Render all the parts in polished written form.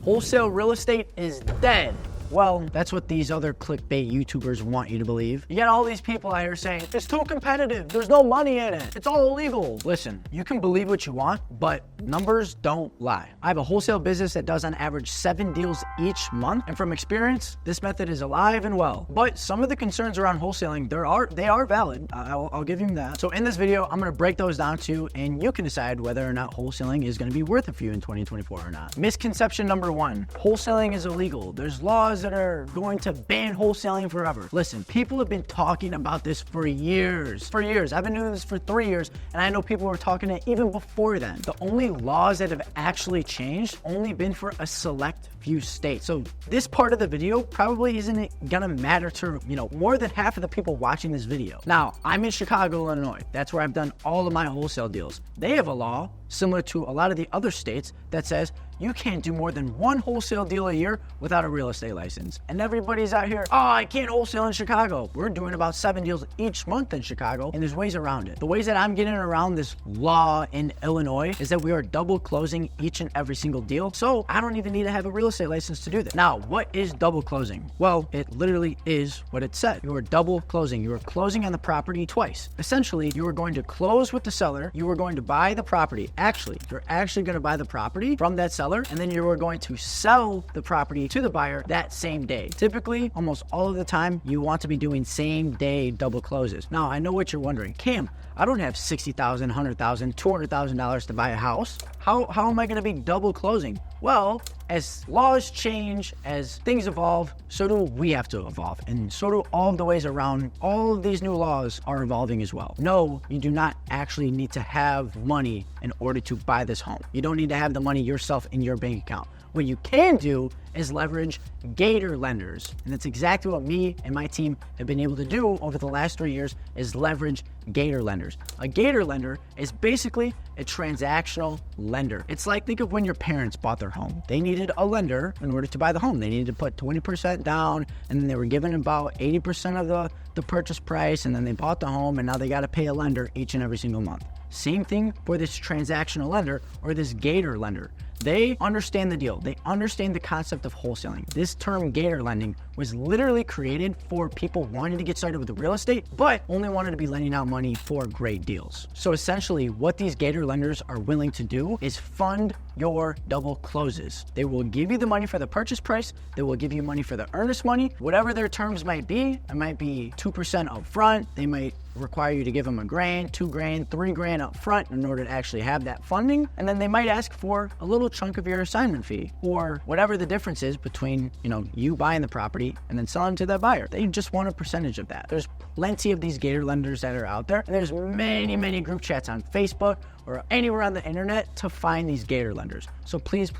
Wholesale real estate is dead. Well, that's what these other clickbait YouTubers want you to believe. You get all these people out here saying, it's too competitive, there's no money in it, it's all illegal. Listen, you can believe what you want, but numbers don't lie. I have a wholesale business that does on average 7 deals each month, and from experience, this method is alive and well. But some of the concerns around wholesaling, they are valid. I'll give you that. So in this video, I'm gonna break those down to you, and you can decide whether or not wholesaling is gonna be worth it for you in 2024 or not. Misconception number 1, wholesaling is illegal. There's laws that are going to ban wholesaling forever. Listen, people have been talking about this for years. I've been doing this for 3 years, and I know people were talking it even before then. The only laws that have actually changed only been for a select few states. So this part of the video probably isn't gonna matter to, more than half of the people watching this video. Now, I'm in Chicago, Illinois. That's where I've done all of my wholesale deals. They have a law similar to a lot of the other states that says you can't do more than 1 wholesale deal a year without a real estate license. And everybody's out here, oh, I can't wholesale in Chicago. We're doing about 7 deals each month in Chicago, and there's ways around it. The ways that I'm getting around this law in Illinois is that we are double closing each and every single deal. So I don't even need to have a real estate license to do that. Now, what is double closing? Well, it literally is what it said. You are double closing. You are closing on the property twice. Essentially, you are going to close with the seller. You are going to buy the property. You're actually going to buy the property from that seller, and then you are going to sell the property to the buyer that same day. Typically, almost all of the time, you want to be doing same day double closes. Now, I know what you're wondering. Cam, I don't have $60,000, $100,000, $200,000 to buy a house. How am I going to be double closing? Well, as laws change, as things evolve, so do we have to evolve. And so do all of the ways around. All of these new laws are evolving as well. No, you do not actually need to have money in order to buy this home. You don't need to have the money yourself in your bank account. What you can do is leverage gator lenders. And that's exactly what me and my team have been able to do over the last 3 years, is leverage gator lenders. A gator lender is basically a transactional lender. It's like, think of when your parents bought their home. They needed a lender in order to buy the home. They needed to put 20% down, and then they were given about 80% of the purchase price, and then they bought the home, and now they got to pay a lender each and every single month. Same thing for this transactional lender or this gator lender. They understand the deal. They understand the concept of wholesaling. This term gator lending was literally created for people wanting to get started with real estate, but only wanted to be lending out money for great deals. So essentially what these gator lenders are willing to do is fund your double closes. They will give you the money for the purchase price. They will give you money for the earnest money, whatever their terms might be. It might be 2% up front. They might require you to give them $1,000, $2,000, $3,000 up front in order to actually have that funding. And then they might ask for a little chunk of your assignment fee, or whatever the difference is between, you buying the property and then selling to that buyer. They just want a percentage of that. There's plenty of these gator lenders that are out there. And there's many group chats on Facebook or anywhere on the internet to find these gator lenders. So please,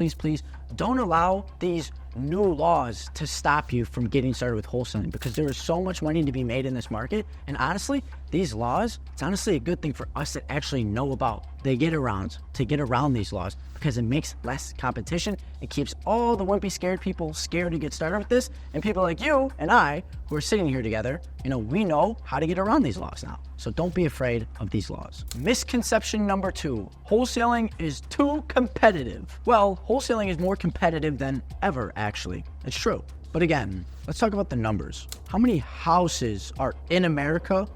don't allow these new laws to stop you from getting started with wholesaling, because there is so much money to be made in this market. And honestly, these laws, it's honestly a good thing for us that actually know about to get around these laws, because it makes less competition. It keeps all the wimpy scared people scared to get started with this, and people like you and I who are sitting here together, we know how to get around these laws now. So don't be afraid of these laws. Misconception number 2, wholesaling is too competitive. Well, wholesaling is more competitive than ever, actually. It's true. But again, let's talk about the numbers. How many houses are in America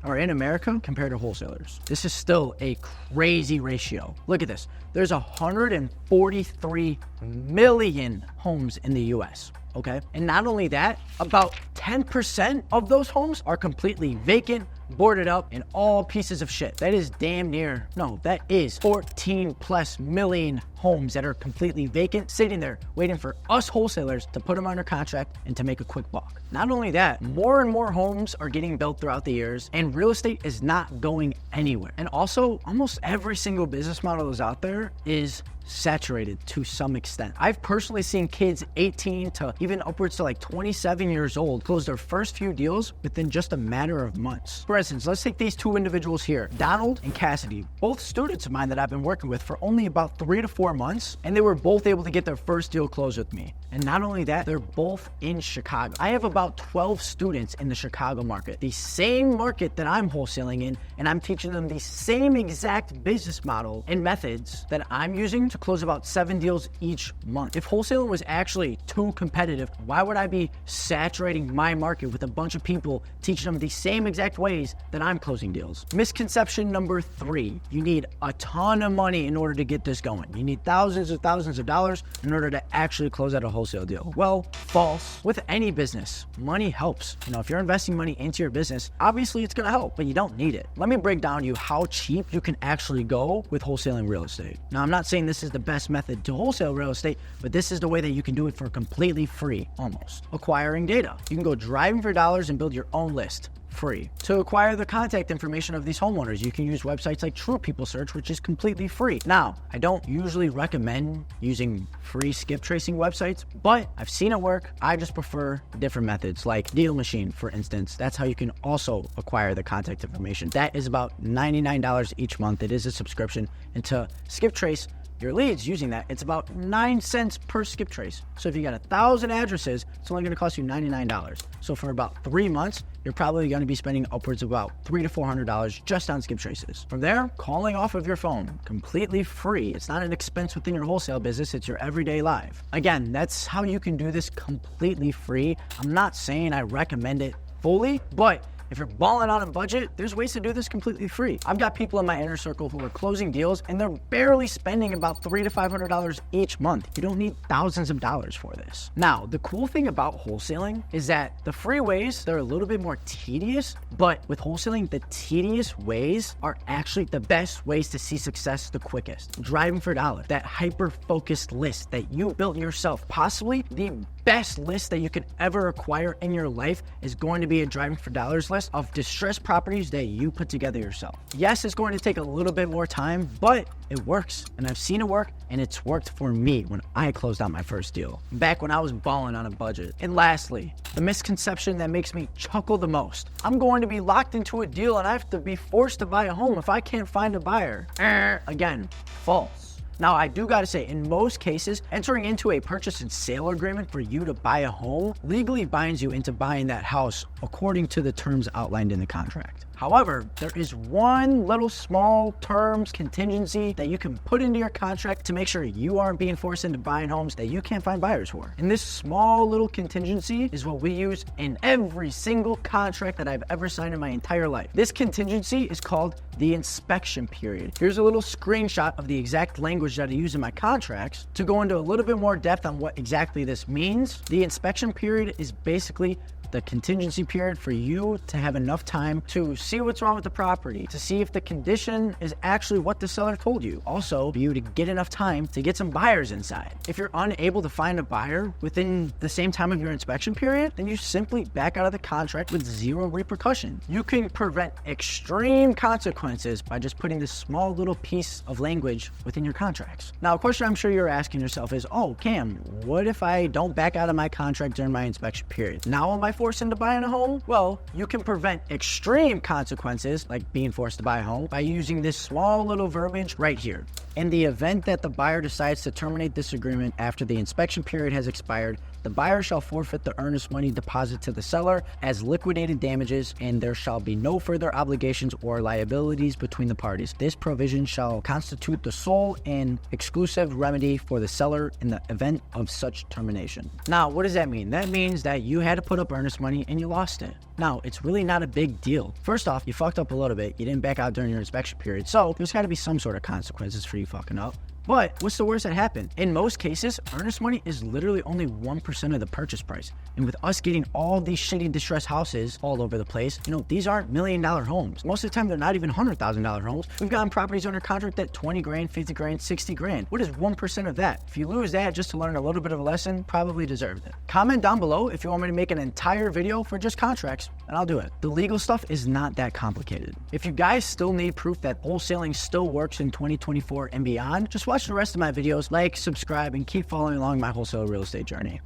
compared to wholesalers? This is still a crazy ratio. Look at this. There's 143 million homes in the US. Okay. And not only that, about 10% of those homes are completely vacant, boarded up, and all pieces of shit. That is that is 14+ million homes that are completely vacant, sitting there waiting for us wholesalers to put them under contract and to make a quick buck. Not only that, more and more homes are getting built throughout the years, and real estate is not going anywhere. And also, almost every single business model that's out there is saturated to some extent. I've personally seen kids 18 to even upwards to like 27 years old close their first few deals within just a matter of months. For instance, let's take these two individuals here, Donald and Cassidy, both students of mine that I've been working with for only about 3 to 4 months, and they were both able to get their first deal closed with me. And not only that, they're both in Chicago. I have about 12 students in the Chicago market, the same market that I'm wholesaling in, and I'm teaching them the same exact business model and methods that I'm using to close about 7 deals each month. If wholesaling was actually too competitive, why would I be saturating my market with a bunch of people teaching them the same exact ways that I'm closing deals? Misconception number 3, you need a ton of money in order to get this going. You need thousands of dollars in order to actually close out a wholesale deal. Well, false. With any business, money helps. If you're investing money into your business, obviously it's gonna help, but you don't need it. Let me break down to you how cheap you can actually go with wholesaling real estate. Now, I'm not saying this is the best method to wholesale real estate, but this is the way that you can do it for completely free, almost. Acquiring data. You can go driving for dollars and build your own list. Free. To acquire the contact information of these homeowners, you can use websites like True People Search, which is completely free. Now, I don't usually recommend using free skip tracing websites, but I've seen it work. I just prefer different methods like Deal Machine, for instance. That's how you can also acquire the contact information. That is about $99 each month. It is a subscription. And to skip trace your leads using that, it's about 9 cents per skip trace. So if you got 1,000 addresses, it's only gonna cost you $99. So for about 3 months, you're probably gonna be spending upwards of about $300 to $400 just on skip traces. From there, calling off of your phone, completely free. It's not an expense within your wholesale business, it's your everyday life. Again, that's how you can do this completely free. I'm not saying I recommend it fully, but if you're balling on a budget, there's ways to do this completely free. I've got people in my inner circle who are closing deals and they're barely spending about $300 to $500 each month. You don't need thousands of dollars for this. Now, the cool thing about wholesaling is that the free ways, they're a little bit more tedious, but with wholesaling, the tedious ways are actually the best ways to see success the quickest. Driving for dollars, that hyper-focused list that you built yourself, possibly the best list that you could ever acquire in your life is going to be a driving for dollars list of distressed properties that you put together yourself. Yes, it's going to take a little bit more time, but it works. And I've seen it work, and it's worked for me when I closed out my first deal, back when I was balling on a budget. And lastly, the misconception that makes me chuckle the most. I'm going to be locked into a deal and I have to be forced to buy a home if I can't find a buyer. Again, false. Now, I do gotta say, in most cases, entering into a purchase and sale agreement for you to buy a home legally binds you into buying that house according to the terms outlined in the contract. However, there is one little small terms contingency that you can put into your contract to make sure you aren't being forced into buying homes that you can't find buyers for. And this small little contingency is what we use in every single contract that I've ever signed in my entire life. This contingency is called the inspection period. Here's a little screenshot of the exact language that I use in my contracts to go into a little bit more depth on what exactly this means. The inspection period is basically the contingency period for you to have enough time to see what's wrong with the property, to see if the condition is actually what the seller told you. Also, for you to get enough time to get some buyers inside. If you're unable to find a buyer within the same time of your inspection period, then you simply back out of the contract with 0 repercussion. You can prevent extreme consequences by just putting this small little piece of language within your contracts. Now, a question I'm sure you're asking yourself is, oh, Cam, what if I don't back out of my contract during my inspection period? Now am I forced into buying a home? Well, you can prevent extreme consequences, like being forced to buy a home, by using this small little verbiage right here. In the event that the buyer decides to terminate this agreement after the inspection period has expired, the buyer shall forfeit the earnest money deposit to the seller as liquidated damages, and there shall be no further obligations or liabilities between the parties. This provision shall constitute the sole and exclusive remedy for the seller in the event of such termination. Now, what does that mean? That means that you had to put up earnest money and you lost it. Now, it's really not a big deal. First off, you fucked up a little bit. You didn't back out during your inspection period, so there's got to be some sort of consequences for you fucking up. But what's the worst that happened? In most cases, earnest money is literally only 1% of the purchase price. And with us getting all these shitty distressed houses all over the place, these aren't $1 million homes. Most of the time, they're not even $100,000 homes. We've gotten properties under contract at 20 grand, 50 grand, 60 grand. What is 1% of that? If you lose that just to learn a little bit of a lesson, probably deserved it. Comment down below if you want me to make an entire video for just contracts, and I'll do it. The legal stuff is not that complicated. If you guys still need proof that wholesaling still works in 2024 and beyond, just watch the rest of my videos, like, subscribe, and keep following along my wholesale real estate journey.